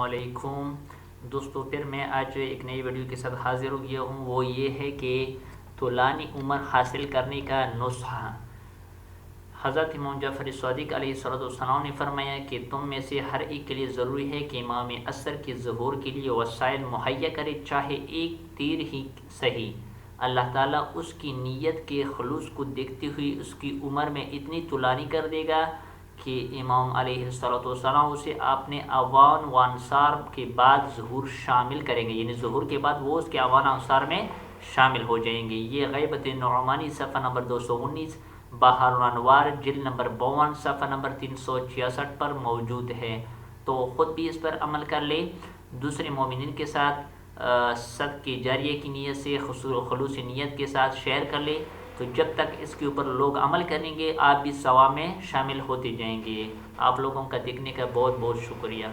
अस्सलामुअलैकुम दोस्तों, फिर मैं आज एक नई वीडियो के साथ हाजिर हो गया हूँ। वो ये है कि तुलानी उम्र हासिल करने का नुस्खा। हज़रत इमाम जाफ़र सादिक़ अलैहिस्सलाम ने फरमाया कि तुम में से हर एक के लिए ज़रूरी है कि इमाम असर के ज़हूर के लिए वसाइल मुहैया करे, चाहे एक तीर ही सही। अल्लाह ताला उसकी नीयत के खुलूस को देखते हुए उसकी उम्र में इतनी तुलानी कर देगा कि इमाम अलैहिस्सलाम उसे अपने अवान व अंसार के बाद ज़हूर शामिल करेंगे, यानी ज़हूर के बाद वो उसके अवान अंसार में शामिल हो जाएंगे। ये ग़ैबत नुअमानी सफ़ा नंबर 219, बहरुल अनवार जिल्द नंबर 52 सफ़ा नंबर 366 पर मौजूद है। तो ख़ुद भी इस पर अमल कर ले, दूसरे मोमिनीन के साथ सदक़े जारिया की नीयत से, खुलूस नीयत के साथ शेयर कर ले। तो जब तक इसके ऊपर लोग अमल करेंगे, आप भी सवाब में शामिल होते जाएंगे। आप लोगों का देखने का बहुत बहुत शुक्रिया।